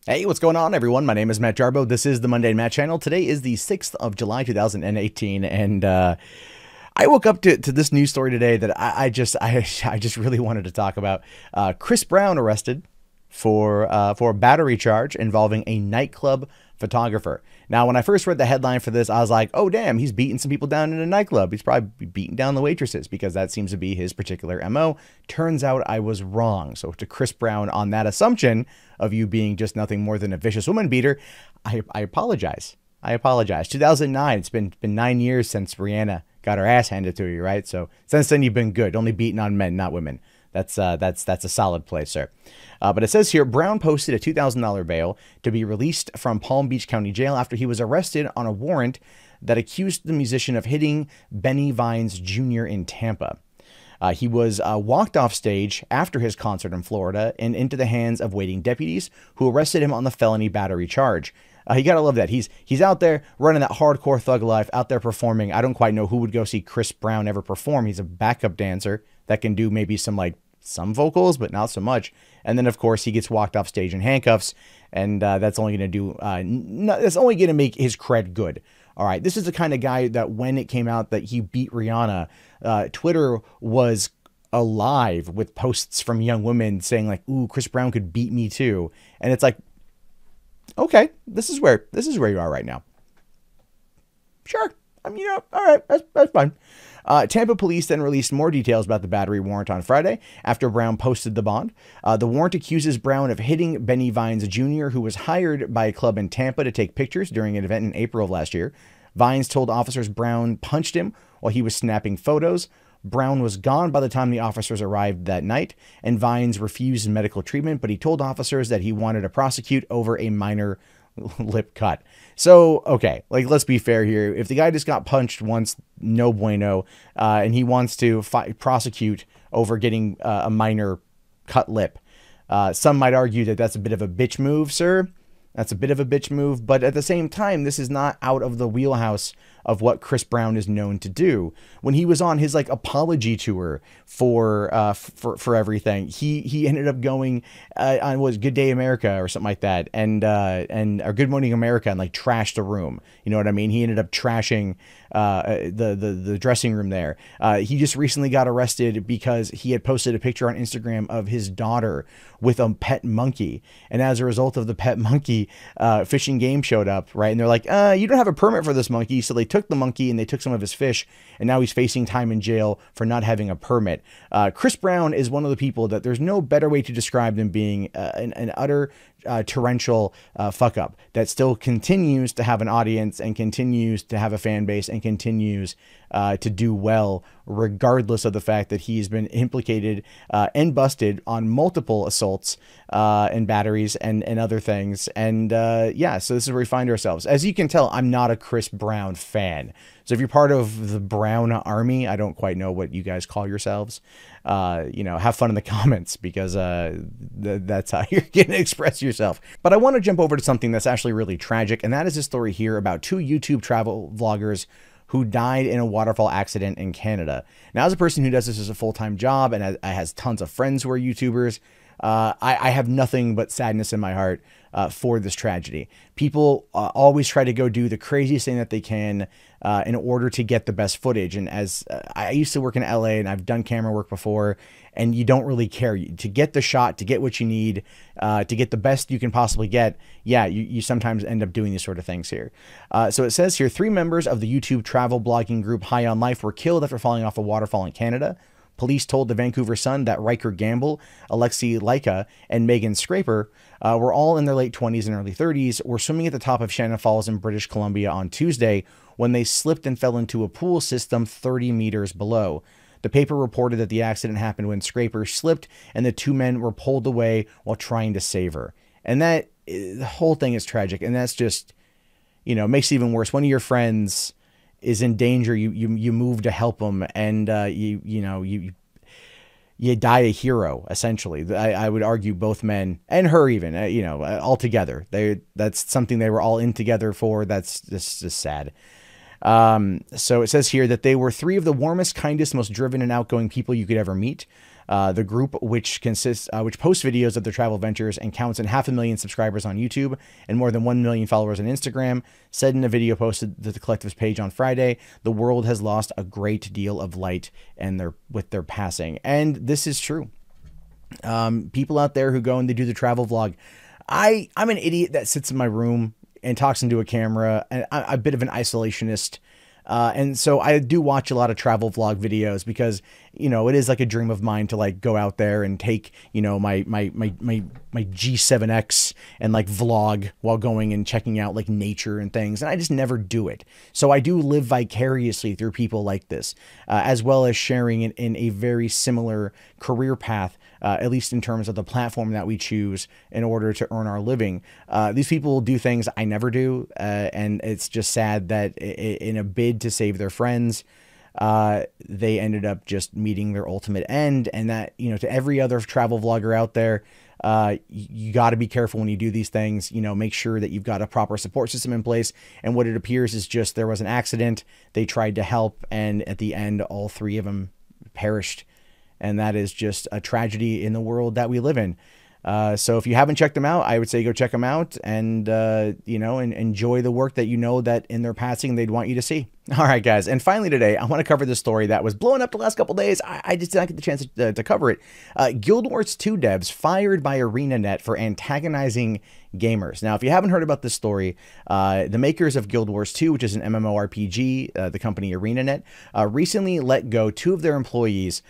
Hey, what's going on, everyone? My name is Matt Jarbo. This is the Monday Matt channel. Today is the 6th of July, 2018, and I woke up to this news story today that I just really wanted to talk about. Chris Brown arrested for a battery charge involving a nightclub photographer. Now, when I first read the headline for this, I was like, oh, damn, he's beating some people down in a nightclub. He's probably beating down the waitresses because that seems to be his particular MO. Turns out I was wrong. So to Chris Brown, on that assumption of you being just nothing more than a vicious woman beater, I apologize. I apologize. 2009, it's been 9 years since Rihanna got her ass handed to you, right? So since then, you've been good. Only beating on men, not women. That's a solid play, sir. But it says here, Brown posted a $2,000 bail to be released from Palm Beach County Jail after he was arrested on a warrant that accused the musician of hitting Bennie Vines Jr. in Tampa. He was walked off stage after his concert in Florida and into the hands of waiting deputies who arrested him on the felony battery charge. You gotta love that. He's out there running that hardcore thug life, out there performing. I don't quite know who would go see Chris Brown ever perform. He's a backup dancer that can do maybe some vocals, but not so much. And then, of course, he gets walked off stage in handcuffs, and that's only going to do, that's only going to make his cred good. All right, this is the kind of guy that when it came out that he beat Rihanna, Twitter was alive with posts from young women saying like, "Ooh, Chris Brown could beat me too," and it's like, okay, this is where you are right now. Sure, I mean, all right, that's fine. Tampa police then released more details about the battery warrant on Friday after Brown posted the bond. The warrant accuses Brown of hitting Bennie Vines Jr., who was hired by a club in Tampa to take pictures during an event in April of last year. Vines told officers Brown punched him while he was snapping photos. Brown was gone by the time the officers arrived that night, and Vines refused medical treatment, but he told officers that he wanted to prosecute over a minor lip cut. So, okay, like, let's be fair here. If the guy just got punched once, no bueno, and he wants to prosecute over getting a minor cut lip, some might argue that that's a bit of a bitch move, sir. That's a bit of a bitch move, but at the same time, this is not out of the wheelhouse of what Chris Brown is known to do. When he was on his like apology tour for everything, he ended up going on was Good Day America or something like that, and or Good Morning America, and like trashed the room. You know what I mean? He ended up trashing the dressing room there. He just recently got arrested because he had posted a picture on Instagram of his daughter with a pet monkey, and as a result of the pet monkey, Fish and Game showed up, right? And they're like, you don't have a permit for this monkey, so they took the monkey and they took some of his fish, and now he's facing time in jail for not having a permit. Chris Brown is one of the people that there's no better way to describe than being an utter torrential fuck up that still continues to have an audience and continues to have a fan base and continues to do well, regardless of the fact that he's been implicated and busted on multiple assaults and batteries and other things. And yeah, so this is where we find ourselves. As you can tell, I'm not a Chris Brown fan. So if you're part of the Brown Army, I don't quite know what you guys call yourselves. You know, have fun in the comments, because that's how you're going to express yourself. But I want to jump over to something that's actually really tragic, and that is a story here about two YouTube travel vloggers who died in a waterfall accident in Canada. Now, as a person who does this as a full-time job and has tons of friends who are YouTubers, I have nothing but sadness in my heart for this tragedy. People always try to go do the craziest thing that they can in order to get the best footage. And as I used to work in LA and I've done camera work before, and you don't really care to get the shot, to get what you need, to get the best you can possibly get. Yeah, you sometimes end up doing these sort of things here. So it says here, 3 members of the YouTube travel blogging group High on Life were killed after falling off a waterfall in Canada. Police told the Vancouver Sun that Ryker Gamble, Alexey Lyakh, and Megan Scraper were all in their late 20s and early 30s, were swimming at the top of Shannon Falls in British Columbia on Tuesday when they slipped and fell into a pool system 30 meters below. The paper reported that the accident happened when Scraper slipped and the 2 men were pulled away while trying to save her. And that, the whole thing is tragic. And that's just, you know, makes it even worse. One of your friends is in danger. You move to help them, and you die a hero, essentially. I would argue both men and her even, all together. That's something they were all in together for. That's just sad. So it says here that they were 3 of the warmest, kindest, most driven and outgoing people you could ever meet. The group, which posts videos of their travel ventures and counts in 500,000 subscribers on YouTube and more than 1 million followers on Instagram, said in a video posted to the collective's page on Friday, the world has lost a great deal of light with their passing. And this is true. People out there who go and they do the travel vlog. I'm an idiot that sits in my room and talks into a camera, and I'm a bit of an isolationist. And so I do watch a lot of travel vlog videos because, you know, it is like a dream of mine to like go out there and take, you know, my G7X and like vlog while going and checking out like nature and things. And I just never do it. So I do live vicariously through people like this, as well as sharing in a very similar career path, at least in terms of the platform that we choose in order to earn our living. These people do things I never do. And it's just sad that in a bid to save their friends, they ended up just meeting their ultimate end. And that, you know, to every other travel vlogger out there, you got to be careful when you do these things. You know, make sure that you've got a proper support system in place. And what it appears is just there was an accident. They tried to help, and at the end, all three of them perished. And that is just a tragedy in the world that we live in. So if you haven't checked them out, I would say go check them out and, you know, and enjoy the work that you know that in their passing they'd want you to see. All right, guys. And finally today, I want to cover this story that was blowing up the last couple days. I just did not get the chance to cover it. Guild Wars 2 devs fired by ArenaNet for antagonizing gamers. Now, if you haven't heard about this story, the makers of Guild Wars 2, which is an MMORPG, the company ArenaNet, recently let go 2 of their employees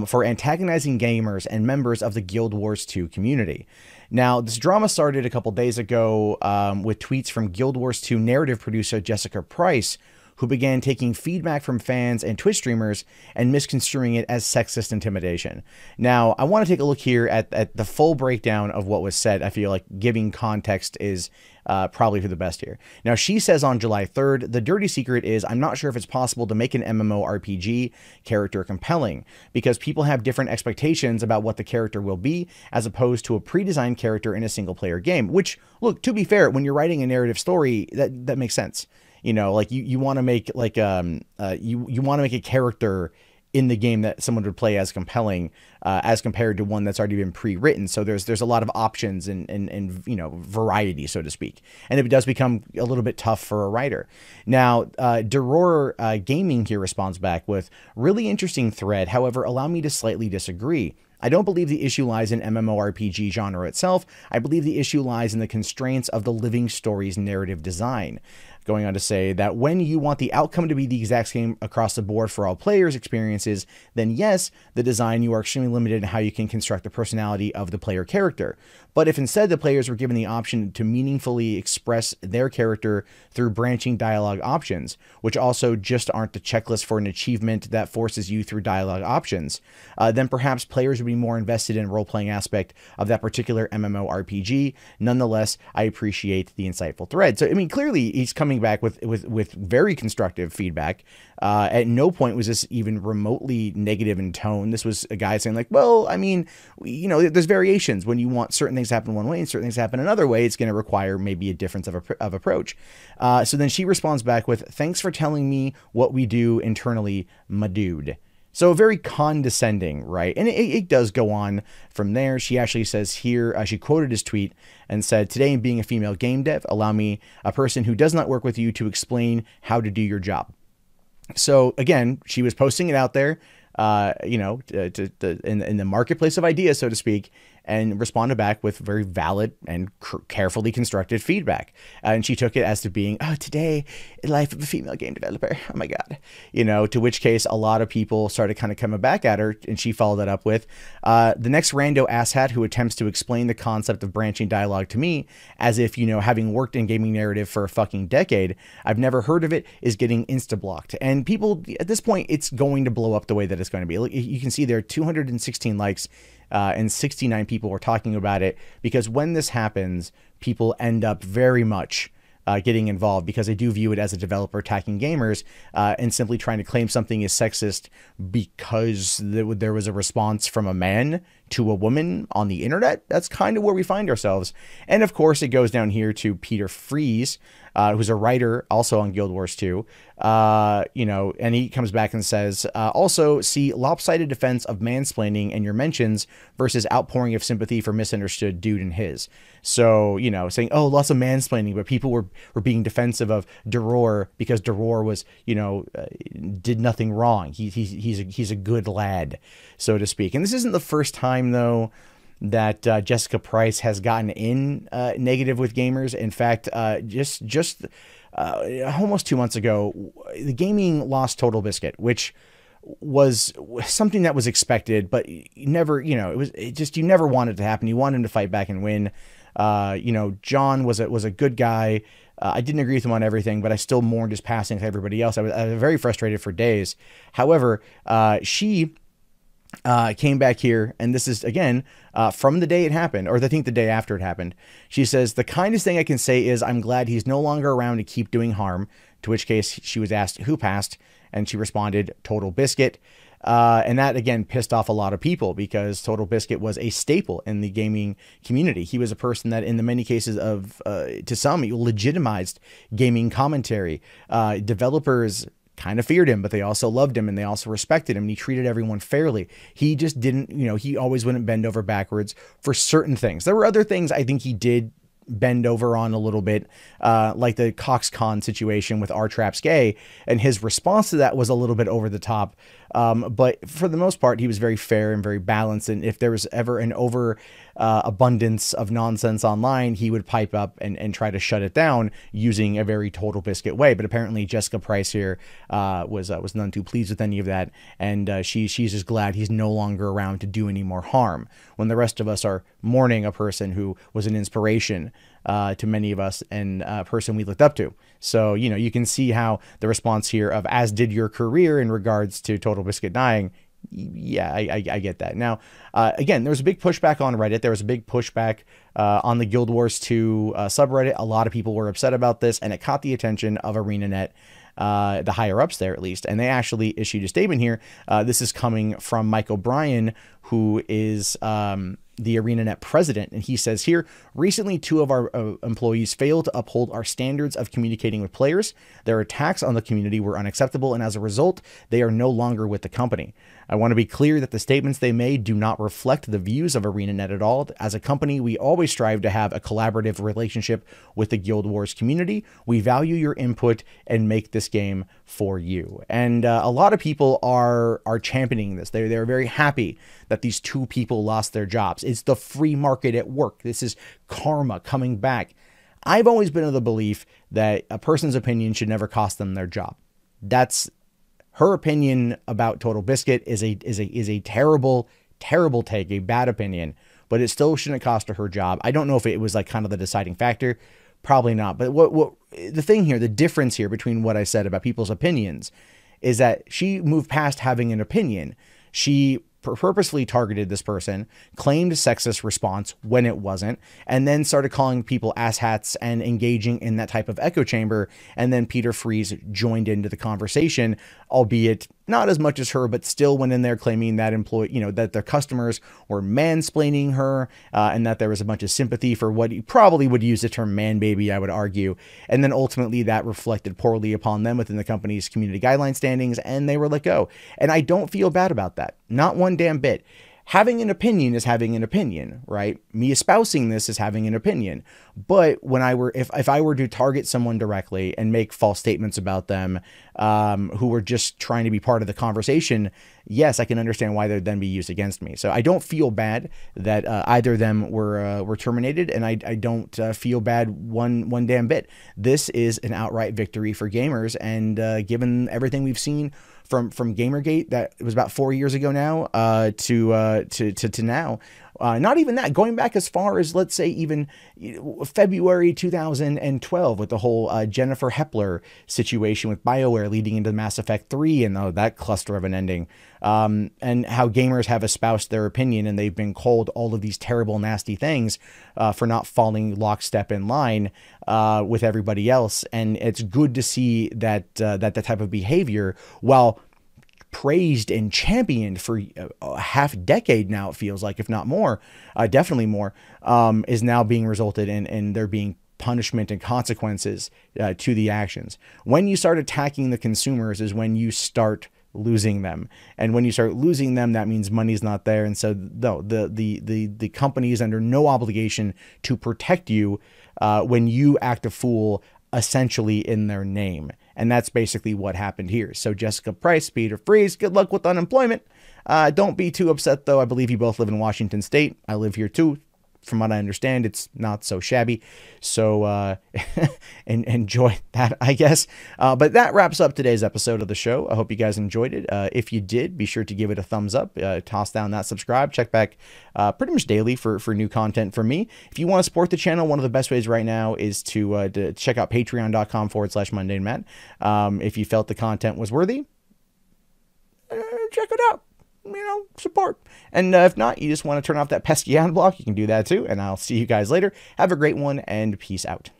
for antagonizing gamers and members of the Guild Wars 2 community. Now, this drama started a couple days ago with tweets from Guild Wars 2 narrative producer Jessica Price, who began taking feedback from fans and Twitch streamers and misconstruing it as sexist intimidation. Now, I want to take a look here at the full breakdown of what was said. I feel like giving context is probably for the best here. Now, she says on July 3rd, the dirty secret is I'm not sure if it's possible to make an MMORPG character compelling because people have different expectations about what the character will be as opposed to a pre-designed character in a single-player game, which, look, to be fair, when you're writing a narrative story, that makes sense. You know, like you want to make like you want to make a character in the game that someone would play as compelling as compared to one that's already been pre-written. So there's a lot of options and you know, variety, so to speak. And it does become a little bit tough for a writer. Now, Deror Gaming here responds back with really interesting thread. However, allow me to slightly disagree. I don't believe the issue lies in MMORPG genre itself. I believe the issue lies in the constraints of the living story's narrative design. Going on to say that when you want the outcome to be the exact same across the board for all players' experiences, then yes, the design, you are extremely limited in how you can construct the personality of the player character. But if instead the players were given the option to meaningfully express their character through branching dialogue options, which also just aren't the checklist for an achievement that forces you through dialogue options, then perhaps players would be more invested in role-playing aspect of that particular MMORPG. Nonetheless, I appreciate the insightful thread. So, I mean, clearly he's coming back with very constructive feedback. At no point was this even remotely negative in tone. This was a guy saying like, well, I mean, you know, there's variations. When you want certain things to happen one way and certain things to happen another way, it's going to require maybe a difference of approach. So then she responds back with, thanks for telling me what we do internally, my dude. So very condescending, right? And it does go on from there. She actually says here, she quoted his tweet and said, today, being a female game dev, allow me, a person who does not work with you, to explain how to do your job. So again, she was posting it out there, you know, in the marketplace of ideas, so to speak, and responded back with very valid and carefully constructed feedback. And she took it as to being, oh, today, life of a female game developer. Oh my God. You know, to which case a lot of people started kind of coming back at her, and she followed that up with, the next rando asshat who attempts to explain the concept of branching dialogue to me as if, you know, having worked in gaming narrative for a fucking decade, I've never heard of it, is getting insta-blocked. And people, at this point, it's going to blow up the way that it's going to be. You can see there are 216 likes, and 69 people were talking about it, because when this happens, people end up very much getting involved, because they do view it as a developer attacking gamers and simply trying to claim something is sexist because there was a response from a man to a woman on the internet. That's kind of where we find ourselves. And of course, it goes down here to Peter Fries, who's a writer also on Guild Wars 2. You know, and he comes back and says, also see lopsided defense of mansplaining in your mentions versus outpouring of sympathy for misunderstood dude and his. So, you know, saying, oh, lots of mansplaining, but people were being defensive of Deror because Deror was, you know, did nothing wrong. He's a good lad, so to speak. And this isn't the first time, though, that Jessica Price has gotten in negative with gamers. In fact, just almost 2 months ago, the gaming lost TotalBiscuit, which was something that was expected, but never, you know, it just you never wanted it to happen. You wanted him to fight back and win. You know, John was a good guy. I didn't agree with him on everything, but I still mourned his passing to everybody else. I was very frustrated for days. However, she came back here, and this is, again, from the day it happened, or I think the day after it happened. She says, the kindest thing I can say is I'm glad he's no longer around to keep doing harm, to which case she was asked who passed, and she responded, TotalBiscuit. And that, again, pissed off a lot of people because TotalBiscuit was a staple in the gaming community. He was a person that, in the many cases of, to some, he legitimized gaming commentary. Developers kind of feared him, but they also loved him and they also respected him. And he treated everyone fairly. He just didn't, you know, he always wouldn't bend over backwards for certain things. There were other things I think he did bend over on a little bit, like the CoxCon situation with R-Traps Gay, and his response to that was a little bit over the top. But for the most part, he was very fair and very balanced. And if there was ever an abundance of nonsense online, he would pipe up and try to shut it down using a very TotalBiscuit way. But apparently Jessica Price here was none too pleased with any of that. And she's just glad he's no longer around to do any more harm, when the rest of us are mourning a person who was an inspiration to many of us and a person we looked up to. So, you know, you can see how the response here of as did your career in regards to TotalBiscuit dying. Yeah, I get that. Now, again, there was a big pushback on Reddit. There was a big pushback on the Guild Wars 2 subreddit. A lot of people were upset about this, and it caught the attention of ArenaNet, the higher ups there at least, and they actually issued a statement here. This is coming from Mike O'Brien, who is the ArenaNet president, and he says here, recently 2 of our employees failed to uphold our standards of communicating with players. Their attacks on the community were unacceptable, and as a result, they are no longer with the company. I want to be clear that the statements they made do not reflect the views of ArenaNet at all. As a company, we always strive to have a collaborative relationship with the Guild Wars community. We value your input and make this game for you. And a lot of people are championing this. They're very happy that these 2 people lost their jobs. It's the free market at work. This is karma coming back. I've always been of the belief that a person's opinion should never cost them their job. That's her opinion about TotalBiscuit is a terrible, terrible take, a bad opinion, but it still shouldn't cost her job. I don't know if it was like kind of the deciding factor. Probably not. But what the thing here, the difference here between what I said about people's opinions is that she moved past having an opinion. She purposefully targeted this person, claimed a sexist response when it wasn't, and then started calling people asshats and engaging in that type of echo chamber. And then Peter Fries joined into the conversation, albeit not as much as her, but still went in there claiming that that their customers were mansplaining her, and that there was a bunch of sympathy for what he probably would use the term man baby, I would argue. And then ultimately that reflected poorly upon them within the company's community guideline standings, and they were let go. And I don't feel bad about that. Not one damn bit. Having an opinion is having an opinion, right? Me espousing this is having an opinion. But when if I were to target someone directly and make false statements about them, who were just trying to be part of the conversation, yes, I can understand why they'd then be used against me. So I don't feel bad that either of them were terminated, and I don't feel bad one damn bit. This is an outright victory for gamers, and given everything we've seen from Gamergate, that it was about 4 years ago now, to now. Not even that, going back as far as, let's say, even February 2012 with the whole Jennifer Hepler situation with BioWare leading into Mass Effect 3 and that cluster of an ending, and how gamers have espoused their opinion and they've been called all of these terrible, nasty things for not falling lockstep in line with everybody else. And it's good to see that that type of behavior, while praised and championed for a half decade now, it feels like, if not more, definitely more, is now being resulted in there being punishment and consequences to the actions. When you start attacking the consumers is when you start losing them, and when you start losing them, that means money's not there. And so no, the company is under no obligation to protect you when you act a fool essentially in their name. And that's basically what happened here. So Jessica Price, Peter Freeze, good luck with unemployment. Don't be too upset, though. I believe you both live in Washington State. I live here too. From what I understand, it's not so shabby. So and enjoy that, I guess. But that wraps up today's episode of the show. I hope you guys enjoyed it. If you did, be sure to give it a thumbs up. Toss down that subscribe. Check back pretty much daily for new content from me. If you want to support the channel, one of the best ways right now is to check out patreon.com/mundanemat. If you felt the content was worthy, check it out. Support. And if not, you just want to turn off that pesky ad block, you can do that too. And I'll see you guys later. Have a great one, and peace out.